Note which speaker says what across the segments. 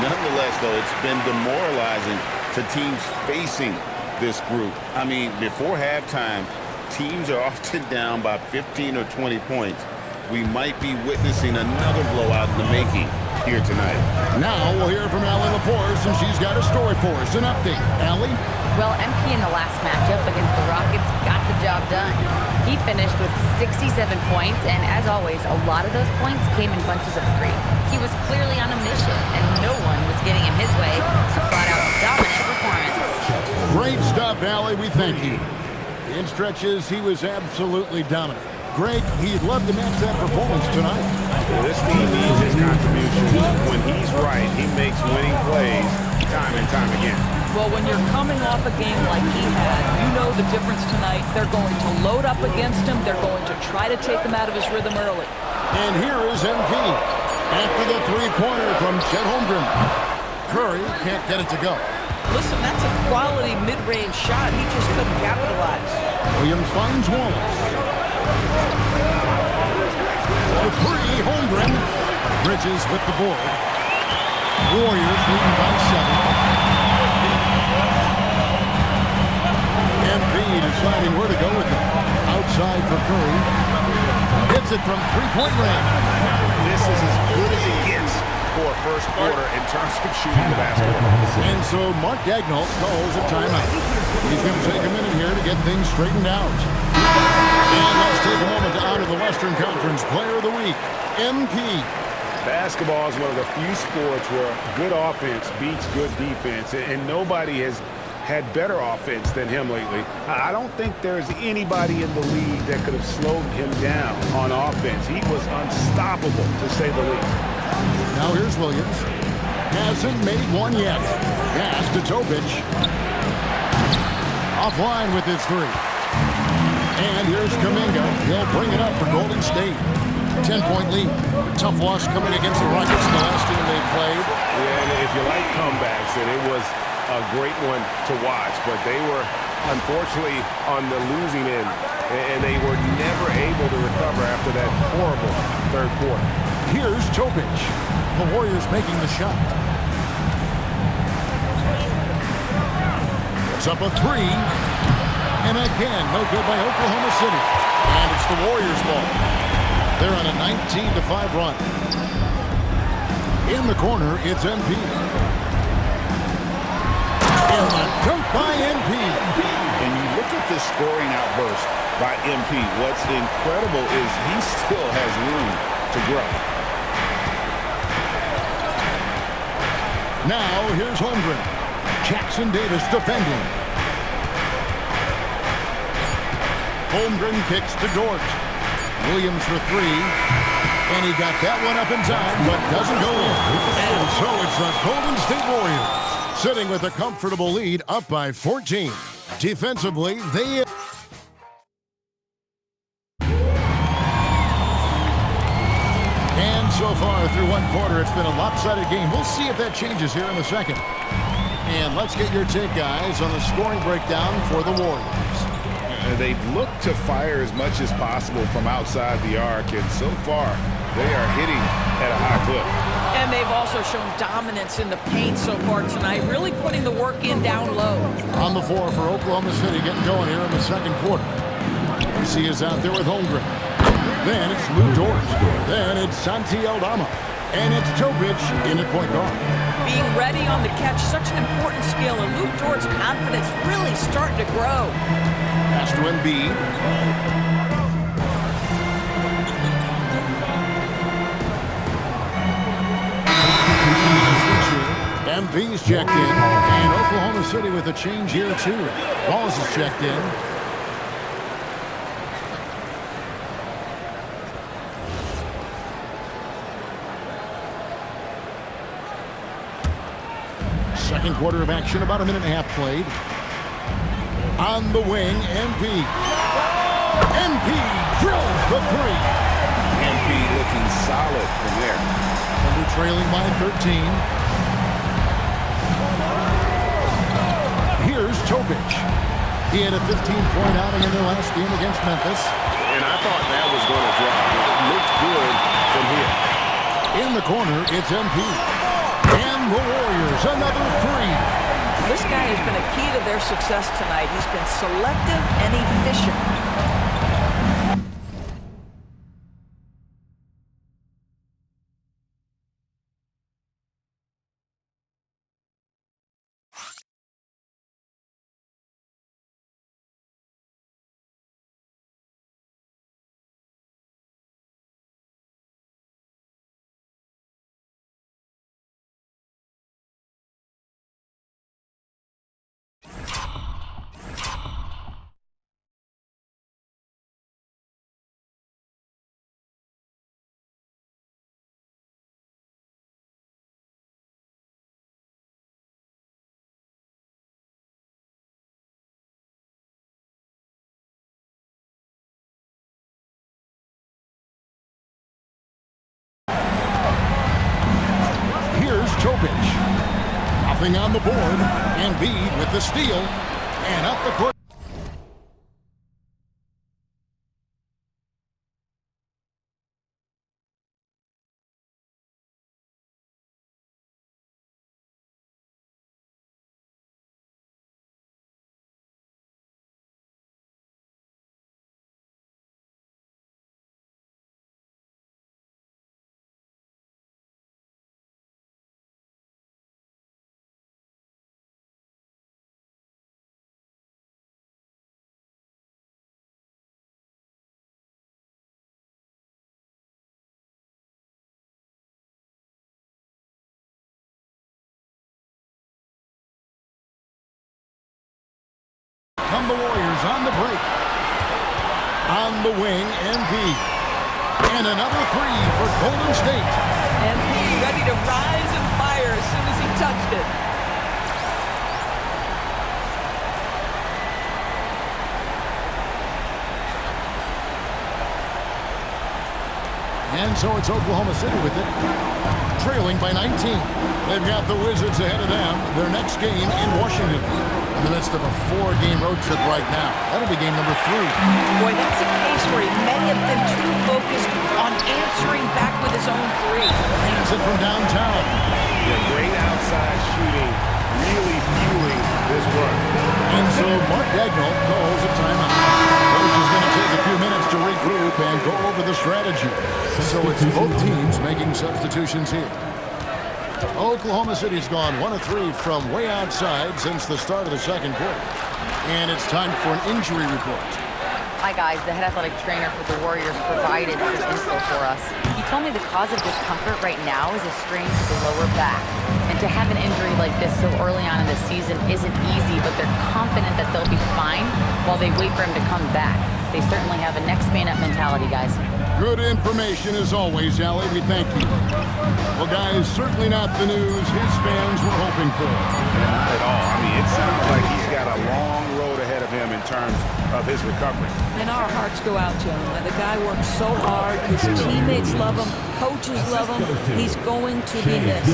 Speaker 1: Nonetheless, though, it's been demoralizing to teams facing this group. I mean, before halftime, teams are often down by 15 or 20 points. We might be witnessing another blowout in the making here tonight.
Speaker 2: Now we'll hear from Allie LaForce, and she's got a story for us. An update. Allie?
Speaker 3: Well, MP in the last matchup against the Rockets got the job done. He finished with 67 points, and as always, a lot of those points came in bunches of 3. He was clearly on a mission, and no one was getting him his way. A flat-out dominant performance.
Speaker 2: Great stuff, Allie. We thank you. In stretches, he was absolutely dominant. Greg, he'd love to match that performance tonight.
Speaker 4: This team needs his contribution. When he's right, he makes winning plays time and time again.
Speaker 5: Well, when you're coming off a game like he had, you know the difference tonight. They're going to load up against him. They're going to try to take him out of his rhythm early.
Speaker 2: And here is MP. After the three-pointer from Chet Holmgren. Curry can't get it to go.
Speaker 5: Listen, that's a quality mid-range shot. He just couldn't capitalize.
Speaker 2: Williams finds Wallace. The three, Holmgren. Bridges with the board. Warriors leading by 7. MP deciding where to go with it. Outside for Curry. Hits it from three-point range.
Speaker 4: This is as good as it gets for a first quarter in terms of shooting the basketball.
Speaker 2: And so Mark Daigneault calls a timeout. He's going to take a minute here to get things straightened out. And let's take a moment to honor the Western Conference Player of the Week, MP.
Speaker 4: Basketball is one of the few sports where good offense beats good defense, and nobody has had better offense than him lately. I don't think there's anybody in the league that could have slowed him down on offense. He was unstoppable, to say the least.
Speaker 2: Now here's Williams. Hasn't made one yet. Pass to Topic. Offline with his 3. And here's Kuminga. He'll bring it up for Golden State. 10-point lead. Tough loss coming against the Rockets, the last team they played.
Speaker 4: Yeah, and if you like comebacks, then it was a great one to watch. But they were, unfortunately, on the losing end, and they were never able to recover after that horrible third quarter.
Speaker 2: Here's Topic. The Warriors making the shot. It's up a 3. And again, no good by Oklahoma City. And it's the Warriors' ball. They're on a 19-5 run. In the corner, it's MP. And the dunk by MP.
Speaker 1: And you look at this scoring outburst by MP. What's incredible is he still has room to grow.
Speaker 2: Now, here's Holmgren. Jackson Davis defending. Holmgren kicks to Dort. Williams for 3. And he got that one up in time, but doesn't go in. And so it's the Golden State Warriors sitting with a comfortable lead up by 14. Defensively, they... And so far through one quarter, it's been a lopsided game. We'll see if that changes here in the second. And let's get your take, guys, on the scoring breakdown for the Warriors.
Speaker 1: They've looked to fire as much as possible from outside the arc, and so far, they are hitting at a high clip.
Speaker 5: And they've also shown dominance in the paint so far tonight, really putting the work in down low.
Speaker 2: On the floor for Oklahoma City, getting going here in the second quarter. AC is out there with Holmgren. Then it's Lou Dort. Then it's Santi Aldama. And it's Topic in at point guard.
Speaker 5: Being ready on the catch, such an important skill, and Lou Dort's confidence really starting to grow.
Speaker 2: Pass to Embiid. MV's checked in, and Oklahoma City with a change here too. Wallace is checked in. Second quarter of action, about a minute and a half played. On the wing, MP. MP drills the 3.
Speaker 1: MP looking solid from there.
Speaker 2: And they're trailing by 13. Here's Topic. He had a 15-point outing in their last game against Memphis.
Speaker 4: And I thought that was going to drop. It looked good from here.
Speaker 2: In the corner, it's MP. And the Warriors. Another three.
Speaker 5: This guy has been a key to their success tonight. He's been selective and efficient.
Speaker 2: Jokic. Nothing on the board. Embiid with the steal. And up the court. Come the Warriors on the break. On the wing, Embiid. And another three for Golden State.
Speaker 5: Embiid ready to rise and fire as soon as he touched it.
Speaker 2: And so it's Oklahoma City with it, trailing by 19. They've got the Wizards ahead of them. Their next game in Washington. In the midst of a 4-game road trip right now. That'll be game number 3.
Speaker 5: Boy, that's a case where he may have been too focused on answering back with his own three.
Speaker 2: Hands it from downtown.
Speaker 4: Yeah, great outside shooting, really fueling this run.
Speaker 2: And so Mark Daigneault calls a timeout. Coach is going to take a few minutes to regroup and go over the strategy. So it's both teams making substitutions here. Oklahoma City's gone 1 of 3 from way outside since the start of the second quarter. And it's time for an injury report.
Speaker 3: Hi, guys. The head athletic trainer for the Warriors provided some info for us. He told me the cause of discomfort right now is a strain to the lower back. And to have an injury like this so early on in the season isn't easy, but they're confident that they'll be fine while they wait for him to come back. They certainly have a next man up mentality, guys.
Speaker 2: Good information as always, Allie. We thank you. Well, guys, certainly not the news his fans were hoping for.
Speaker 4: Not at all. I mean, it sounds like he's got a long road ahead of him in terms of his recovery.
Speaker 5: And our hearts go out to him. The guy works so hard. His teammates love him. Coaches love him. He's going to be missed.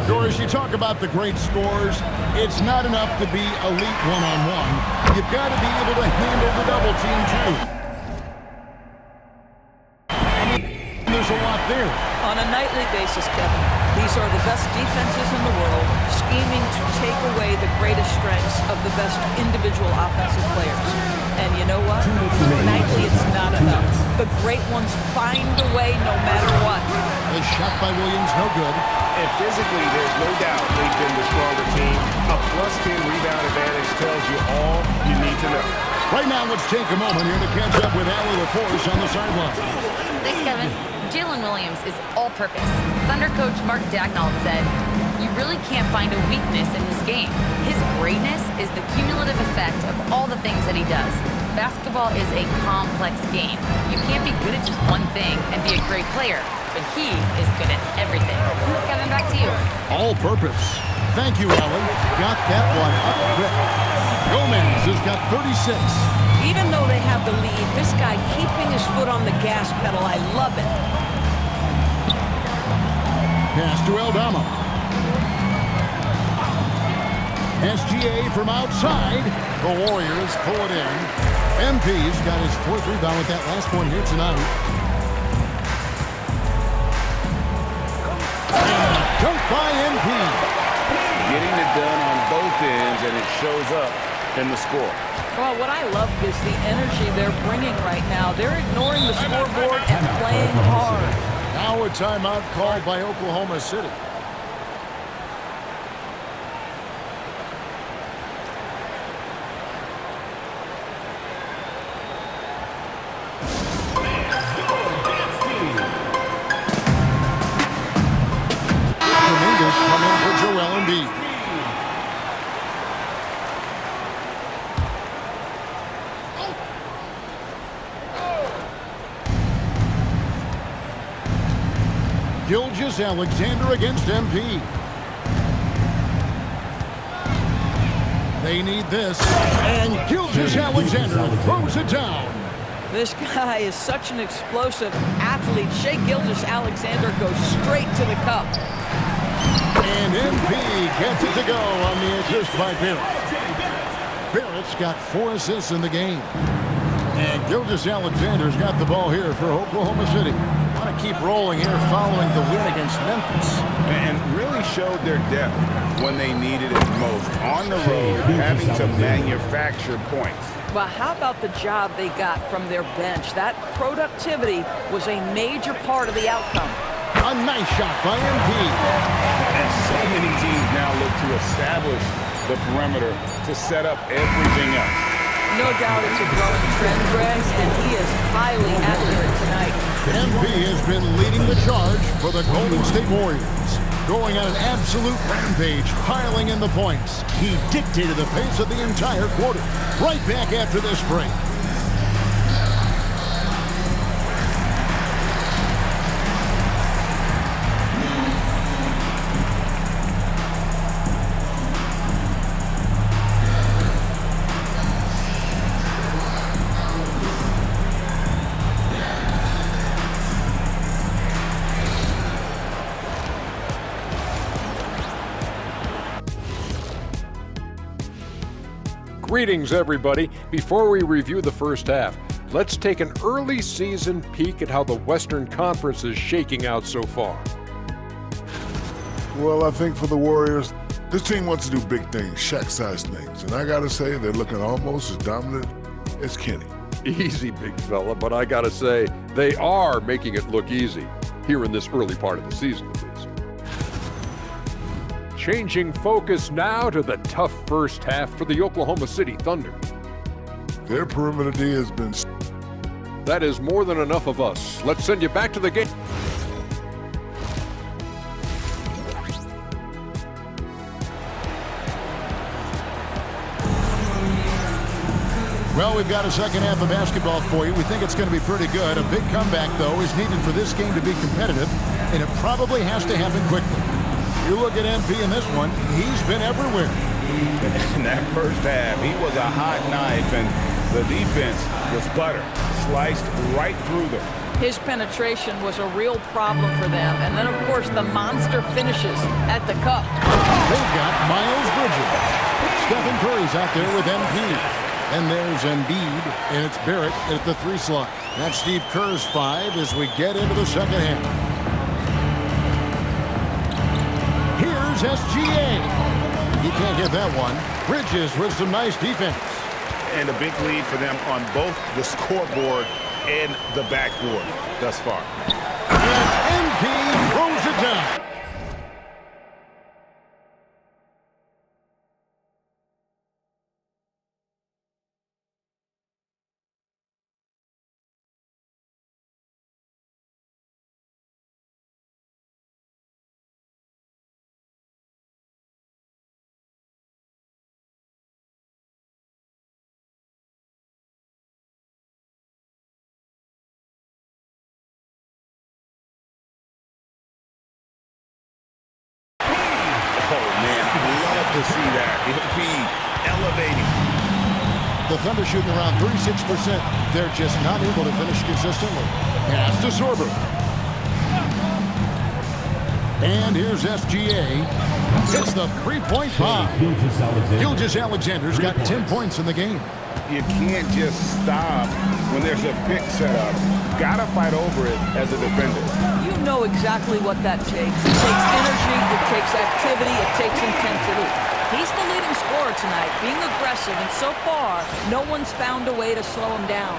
Speaker 2: Doris, you talk about the great scores. It's not enough to be elite one-on-one. You've got to be able to handle the double team, too. There's a lot there.
Speaker 5: On a nightly basis, Kevin, these are the best defenses in the world, scheming to take away the greatest strengths of the best individual offensive players. And you know what? Nightly, it's not enough. The great ones find a way no matter what.
Speaker 2: A shot by Williams, no good.
Speaker 4: And physically, there's no doubt they've been the stronger team. A +10 rebound advantage tells you all you need to know.
Speaker 2: Right now, let's take a moment here to catch up with Allie LaForce on the sideline.
Speaker 3: Thanks, Kevin. Jalen Williams is all-purpose. Thunder coach Mark Daigneault said, "You really can't find a weakness in his game. His greatness is the cumulative effect of all the things that he does. Basketball is a complex game. You can't be good at just one thing and be a great player, but he is good at everything." Kevin, back to you.
Speaker 2: All-purpose. Thank you, Allie. Got that one up quick. Gomez has got 36.
Speaker 5: Even though they have the lead, this guy keeping his foot on the gas pedal, I love it.
Speaker 2: Pass to Aldama. SGA from outside. The Warriors pull it in. MP's got his 4th rebound with that last one here tonight. And a dunk by MP.
Speaker 4: shows up in the score.
Speaker 5: Well, what I love is the energy they're bringing right now. They're ignoring the scoreboard and playing hard.
Speaker 2: Now a timeout called by Oklahoma City. Dominguez come in for Joel Embiid. Gilgeous-Alexander against MP. They need this, and Gilgeous-Alexander throws it down.
Speaker 5: This guy is such an explosive athlete. Shai Gilgeous-Alexander goes straight to the cup.
Speaker 2: And MP gets it to go on the assist by Barrett. Barrett's got 4 assists in the game. And Gilgeous-Alexander's got the ball here for Oklahoma City. Want to keep rolling here following the win against Memphis.
Speaker 4: And really showed their depth when they needed it most. On the road, having to manufacture points.
Speaker 5: Well, how about the job they got from their bench? That productivity was a major part of the outcome.
Speaker 2: A nice shot by MP.
Speaker 4: And so many teams now look to establish the perimeter to set up everything else.
Speaker 5: No doubt it's a growing trend, Greg, and he is highly accurate tonight.
Speaker 2: MP has been leading the charge for the Golden State Warriors. Going on an absolute rampage, piling in the points. He dictated the pace of the entire quarter. Right back after this break.
Speaker 6: Greetings, everybody. Before we review the first half, let's take an early season peek at how the Western Conference is shaking out so far.
Speaker 7: Well, I think for the Warriors, this team wants to do big things, Shaq-sized things. And I got to say, they're looking almost as dominant as Kenny.
Speaker 6: Easy, big fella, but I gotta say, they are making it look easy, here in this early part of the season at least. Changing focus now to the tough first half for the Oklahoma City Thunder.
Speaker 7: Their perimeter D has been...
Speaker 6: That is more than enough of us. Let's send you back to the game.
Speaker 2: Well, we've got a second half of basketball for you. We think it's going to be pretty good. A big comeback, though, is needed for this game to be competitive, and it probably has to happen quickly. You look at MP in this one, he's been everywhere.
Speaker 4: In that first half, he was a hot knife, and the defense was butter, sliced right through them.
Speaker 5: His penetration was a real problem for them. And then, of course, the monster finishes at the cup.
Speaker 2: They've got Miles Bridges. Stephen Curry's out there with MP. And there's Embiid, and it's Barrett at the 3 slot. That's Steve Kerr's 5 as we get into the second half. Here's SGA. He can't get that one. Bridges with some nice defense.
Speaker 4: And a big lead for them on both the scoreboard and the backboard thus far.
Speaker 2: And MP throws it down.
Speaker 4: To see that. It'll be elevating.
Speaker 2: The Thunder shooting around 36%. They're just not able to finish consistently. Pass to Sorber. And here's SGA. It's the 3-point bomb. Gilgeous-Alexander's got 10 points in the game.
Speaker 4: You can't just stop when there's a pick set up. Gotta fight over it as a defender.
Speaker 5: You know exactly what that takes. It takes energy, it takes activity, it takes intensity. He's the leading scorer tonight, being aggressive, and so far, no one's found a way to slow him down.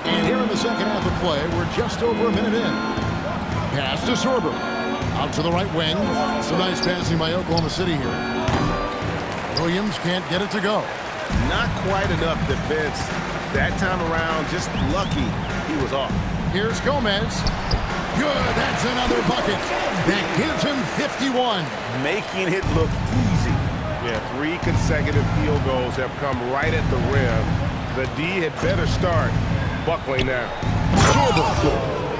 Speaker 2: And here in the second half of play, we're just over a minute in. Pass to Sorber. Out to the right wing. Some nice passing by Oklahoma City here. Williams can't get it to go.
Speaker 4: Not quite enough defense. That time around, just lucky he was off.
Speaker 2: Here's Gomez. Good, that's another bucket. That gives him 51.
Speaker 4: Making it look easy. Yeah, 3 consecutive field goals have come right at the rim. The D had better start buckling now.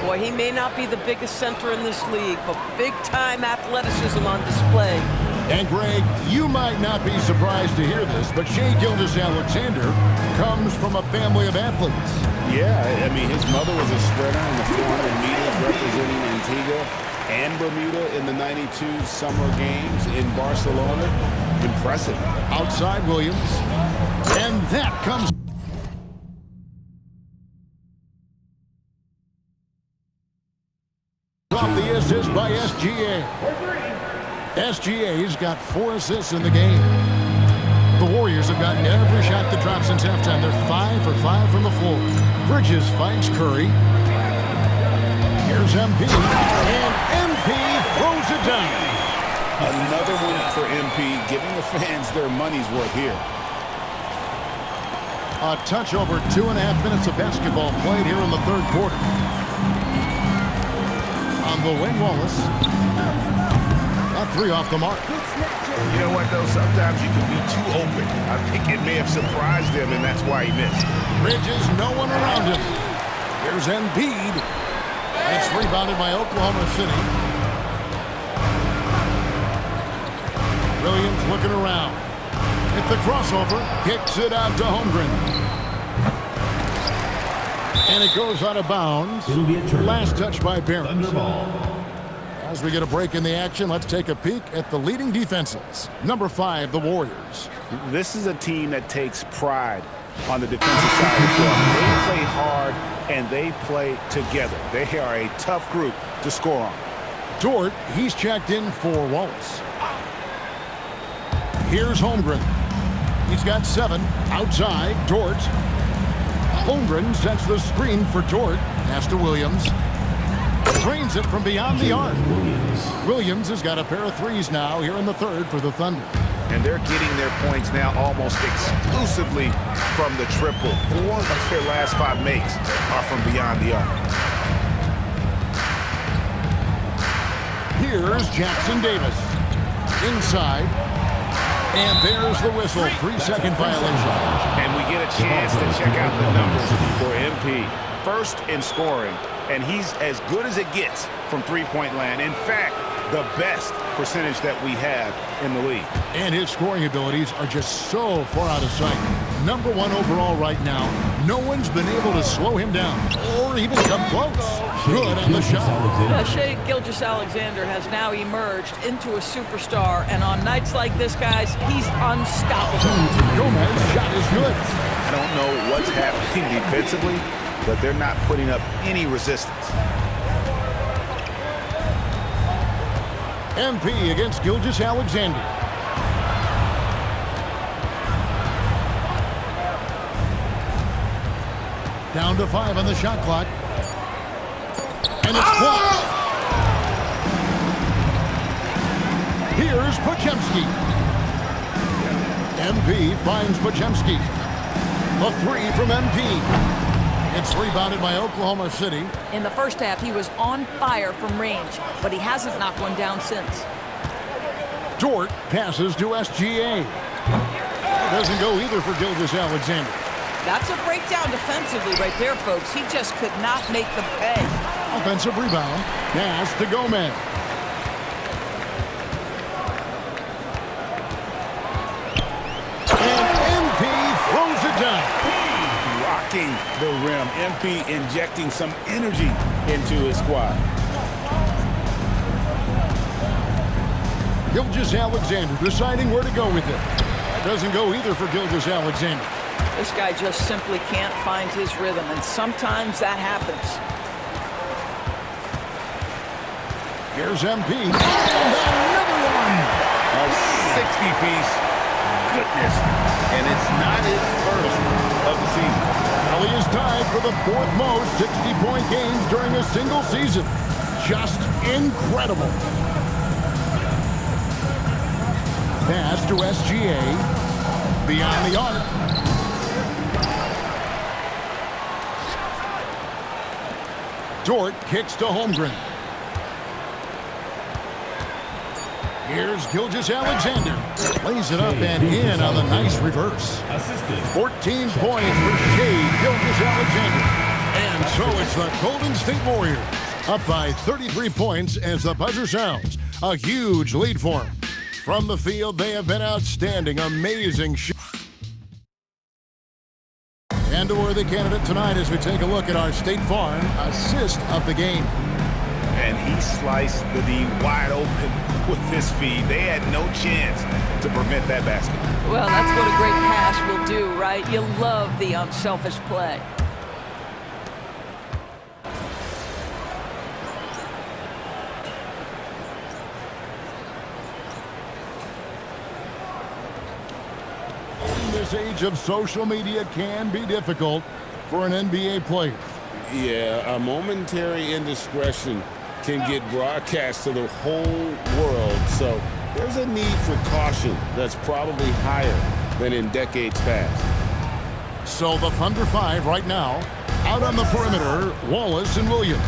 Speaker 5: Boy, he may not be the biggest center in this league, but big-time athleticism on display.
Speaker 2: And, Greg, you might not be surprised to hear this, but Shai Gilgeous-Alexander comes from a family of athletes.
Speaker 4: Yeah, I mean, his mother was a sprinter in the 400 meters representing Antigua and Bermuda in the 92 Summer Games in Barcelona. Impressive.
Speaker 2: Outside Williams. And that comes off the assist by SGA. SGA's got 4 assists in the game. The Warriors have gotten every shot that dropped since halftime. They're 5 for 5 from the floor. Bridges finds Curry. Here's MP. And MP throws it down.
Speaker 4: Another one for MP, giving the fans their money's worth here.
Speaker 2: A touch over 2.5 minutes of basketball played here in the third quarter. On the wing, Wallace. Got 3 off the mark.
Speaker 4: You know what, though? Sometimes you can be too open. I think it may have surprised him, and that's why he missed.
Speaker 2: Bridges, no one around him. Here's Embiid. It's rebounded by Oklahoma City. Williams looking around. At the crossover, kicks it out to Holmgren. And it goes out of bounds. Last touch by Barron. As we get a break in the action, let's take a peek at the leading defenses. Number 5, the Warriors.
Speaker 4: This is a team that takes pride on the defensive side of the floor. They play hard, and they play together. They are a tough group to score on.
Speaker 2: Dort, he's checked in for Wallace. Here's Holmgren. He's got 7. Outside, Dort. Holmgren sets the screen for Dort. Pass to Williams. Drains it from beyond the arc. Williams has got a pair of 3s now here in the third for the Thunder.
Speaker 4: And they're getting their points now almost exclusively from the triple. 4 of their last 5 makes are from beyond the arc.
Speaker 2: Here's Jackson Davis. Inside. And there's the whistle. 3-second violation.
Speaker 4: And we get a chance to check out the numbers for MP. First in scoring, and he's as good as it gets from three-point land. In fact, the best percentage that we have in the league.
Speaker 2: And his scoring abilities are just so far out of sight. Number 1 overall right now. No one's been able to slow him down or even come close. Good on the shot.
Speaker 5: Shai Gilgeous-Alexander has now emerged into a superstar, and on nights like this, guys, he's unstoppable.
Speaker 2: Gomez's shot is good.
Speaker 4: I don't know what's happening defensively, but they're not putting up any resistance.
Speaker 2: MP against Gilgeous-Alexander. Down to 5 on the shot clock. And it's blocked. Here's Podziemski. MP finds Podziemski. A 3 from MP. It's rebounded by Oklahoma City.
Speaker 5: In the first half, he was on fire from range, but he hasn't knocked one down since.
Speaker 2: Dort passes to SGA. Doesn't go either for Gilgeous-Alexander.
Speaker 5: That's a breakdown defensively right there, folks. He just could not make them pay.
Speaker 2: Offensive rebound. Pass to Gomez. And MP throws it down.
Speaker 4: Rocking the rim. MP injecting some energy into his squad.
Speaker 2: Gilgeous-Alexander deciding where to go with it. Doesn't go either for Gilgeous-Alexander.
Speaker 5: This guy just simply can't find his rhythm, and sometimes that happens.
Speaker 2: Here's MP. And another one.
Speaker 1: A 60-piece. Goodness. And it's not his first of the season.
Speaker 2: Well, he is tied for the fourth most 60-point games during a single season. Just incredible. Pass to SGA. Beyond the arc. Dort kicks to Holmgren. Here's Gilgeous-Alexander. Lays it up and in on the nice reverse. 14 points for Shai Gilgeous-Alexander. And so it's the Golden State Warriors up by 33 points as the buzzer sounds. A huge lead for them. From the field, they have been outstanding. Amazing shot. And a worthy candidate tonight as we take a look at our State Farm assist of the game.
Speaker 4: And he sliced the D wide open with his feed. They had no chance to prevent that basket.
Speaker 5: Well, that's what a great pass will do, right? You love the unselfish play.
Speaker 2: In this age of social media can be difficult for an NBA player.
Speaker 1: Yeah, a momentary indiscretion can get broadcast to the whole world. So there's a need for caution that's probably higher than in decades past.
Speaker 2: So the Thunder 5 right now, out on the perimeter, Wallace and Williams.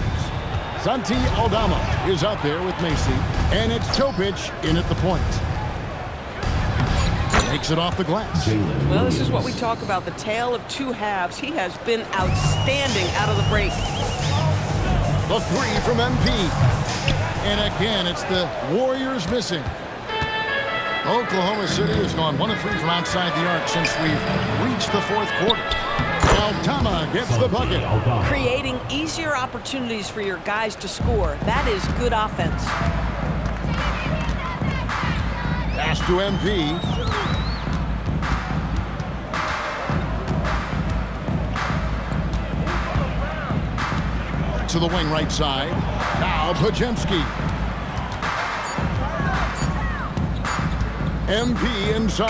Speaker 2: Santi Aldama is out there with Macy, and it's Topic in at the point. Takes it off the glass.
Speaker 5: Well, this is what we talk about, the tale of two halves. He has been outstanding out of the break.
Speaker 2: The three from MP. And again, it's the Warriors missing. Oklahoma City has gone 1 of 3 from outside the arc since we've reached the fourth quarter. Aldama gets the bucket.
Speaker 5: Creating easier opportunities for your guys to score. That is good offense.
Speaker 2: Pass to MP. To the wing right side. Now Podziemski. MP inside.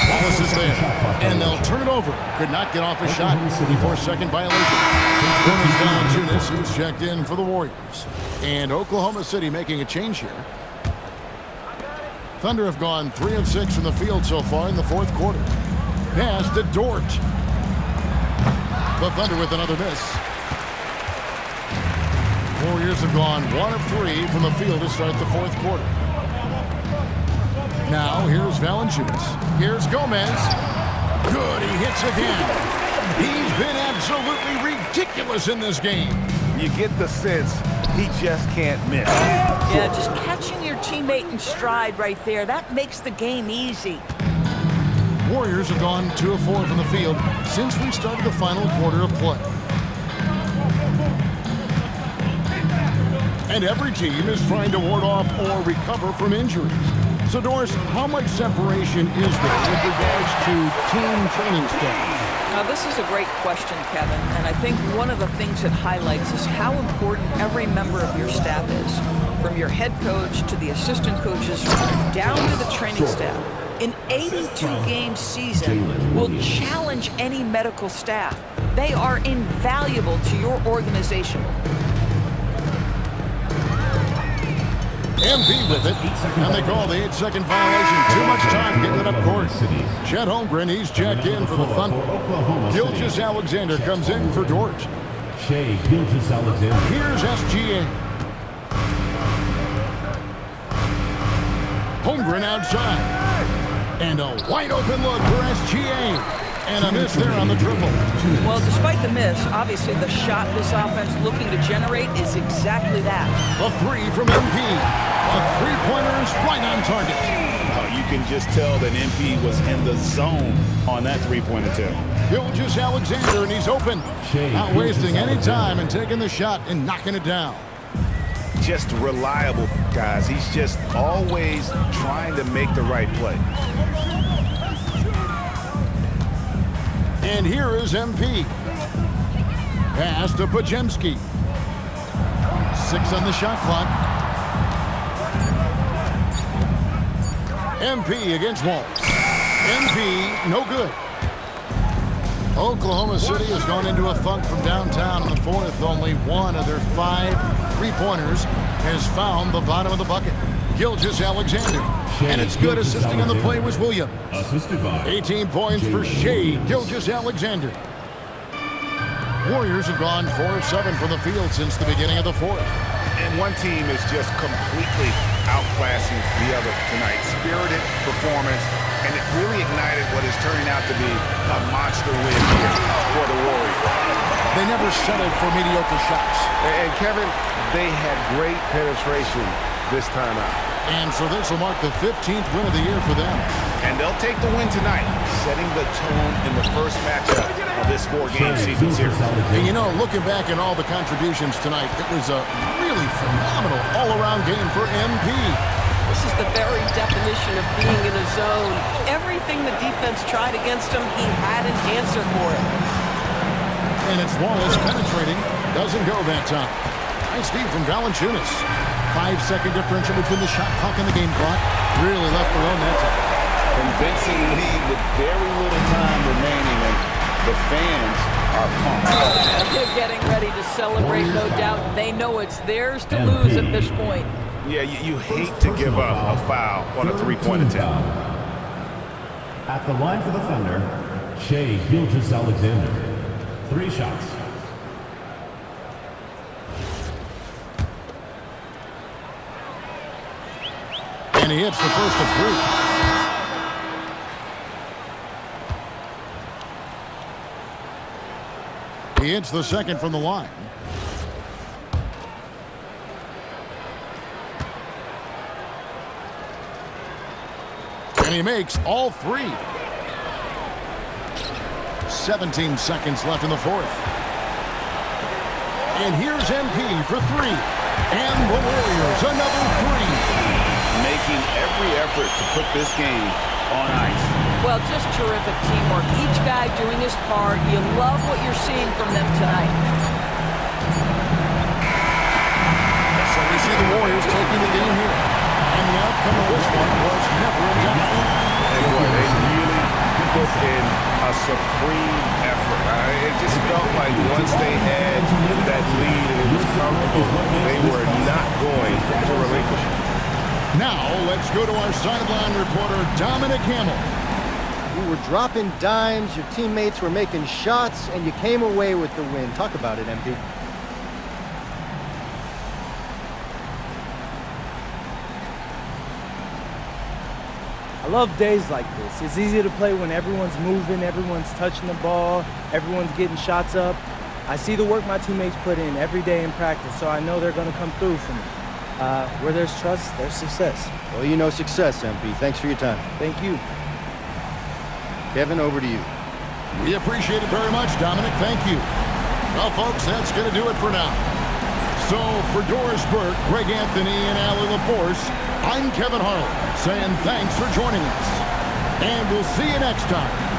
Speaker 2: Wallace is there. And they'll turn it over. Could not get off a shot. 4-second violation. Jonas Valanciunas, who's checked in for the Warriors. And Oklahoma City making a change here. Thunder have gone 3 of 6 from the field so far in the fourth quarter. Pass to Dort. The Thunder with another miss. Warriors have gone 1 of 3 from the field to start the fourth quarter. Now here's Valanciunas. Here's Gomez. Good, he hits again. He's been absolutely ridiculous in this game.
Speaker 4: You get the sense he just can't miss.
Speaker 5: Yeah, just catching your teammate in stride right there. That makes the game easy.
Speaker 2: Warriors have gone 2 of 4 from the field since we started the final quarter of play. And every team is trying to ward off or recover from injuries. So, Doris, how much separation is there with regards to team training staff?
Speaker 5: Now, this is a great question, Kevin, and I think one of the things it highlights is how important every member of your staff is, from your head coach to the assistant coaches down to the training staff. An 82-game season will challenge any medical staff. They are invaluable to your organization.
Speaker 2: MP with it, and they call the 8-second violation. Too much time getting it up court. Chet Holmgren, he's checked in for the Thunder. Gilgeous-Alexander comes in for Dort.
Speaker 8: Shai Gilgeous-Alexander.
Speaker 2: Here's SGA. Holmgren outside. And a wide open look for SGA. And a miss there on the triple.
Speaker 5: Well, despite the miss, obviously the shot this offense looking to generate is exactly that.
Speaker 2: A 3 from MP. A three-pointer is right on target.
Speaker 4: You can just tell that MP was in the zone on that three-point attempt.
Speaker 2: Gilgeous-Alexander, and he's open. Not wasting any time and taking the shot and knocking it down.
Speaker 4: Just reliable, guys. He's just always trying to make the right play.
Speaker 2: And here is MP. Pass to Pajemski. 6 on the shot clock. MP against Walls. MP, no good. Oklahoma City has gone into a funk from downtown in the fourth. Only one of their 5 three-pointers has found the bottom of the bucket. Gilgeous-Alexander. And it's good. Assisting on the play was Williams. 18 points for Shai Gilgeous-Alexander. Warriors have gone 4 of 7 from the field since the beginning of the fourth.
Speaker 4: And one team is just completely outclassing the other tonight. Spirited performance, and it really ignited what is turning out to be a monster win here for the Warriors.
Speaker 2: They never settled for mediocre shots.
Speaker 4: And Kevin, they had great penetration this time out.
Speaker 2: And so this will mark the 15th win of the year for them.
Speaker 4: And they'll take the win tonight, setting the tone in the first matchup of this 4-game season series.
Speaker 2: And you know, looking back at all the contributions tonight, it was a really phenomenal all-around game for MP.
Speaker 5: This is the very definition of being in a zone. Everything the defense tried against him, he had an answer for it.
Speaker 2: And it's Wallace penetrating. Doesn't go that time. Nice steal from Valanciunas. 5-second differential between the shot clock and the game clock. Really left alone that time.
Speaker 1: Convincing lead with very little time remaining, and the fans are pumped.
Speaker 5: They're getting ready to celebrate, no doubt. They know it's theirs to lose at this point.
Speaker 4: Yeah, you hate to give up a foul on a three-point attempt.
Speaker 8: At the line for the Thunder, Shai Gilgeous-Alexander. 3 shots.
Speaker 2: And he hits the first of 3. He hits the second from the line. And he makes all 3. 17 seconds left in the fourth. And here's MP for 3. And the Warriors, another 3.
Speaker 1: Making every effort to put this game on ice.
Speaker 5: Well, just terrific teamwork. Each guy doing his part. You love what you're seeing from them tonight.
Speaker 2: So we see the Warriors taking the game here. And the outcome of this one was never in doubt.
Speaker 4: They really put in a supreme effort. It just felt like once they had that lead and it was comfortable, they were not going to relinquish it.
Speaker 2: Now, let's go to our sideline reporter, Dominic Hamill.
Speaker 9: You were dropping dimes, your teammates were making shots, and you came away with the win. Talk about it, MP.
Speaker 10: I love days like this. It's easy to play when everyone's moving, everyone's touching the ball, everyone's getting shots up. I see the work my teammates put in every day in practice, so I know they're going to come through for me. Where there's trust, there's success.
Speaker 9: Well, you know success, MP. Thanks for your time.
Speaker 10: Thank you.
Speaker 9: Kevin, over to you.
Speaker 2: We appreciate it very much, Dominic. Thank you. Well, folks, that's going to do it for now. So, for Doris Burke, Greg Anthony, and Allie LaForce, I'm Kevin Harlan, saying thanks for joining us. And we'll see you next time.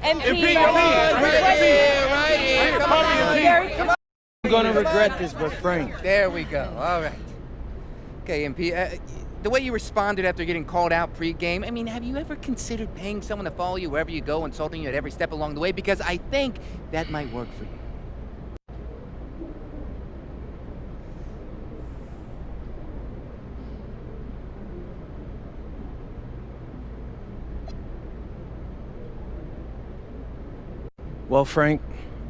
Speaker 3: MP, come on,
Speaker 10: right here. Come on, Gary, come on. I'm gonna regret this, but Frank.
Speaker 11: There we go. All right. Okay, MP. The way you responded after getting called out pre-game, I mean, have you ever considered paying someone to follow you wherever you go, insulting you at every step along the way? Because I think that might work for you.
Speaker 10: Well, Frank,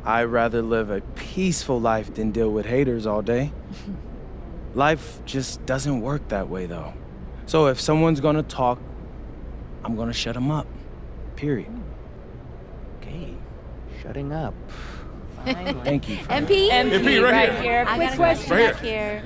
Speaker 10: I'd rather live a peaceful life than deal with haters all day. Life just doesn't work that way, though. So if someone's gonna talk, I'm gonna shut them up. Period.
Speaker 11: Okay, shutting up. Fine.
Speaker 10: Thank you.
Speaker 3: MP?
Speaker 4: MP, right here.
Speaker 3: Quick question
Speaker 4: Right
Speaker 3: here.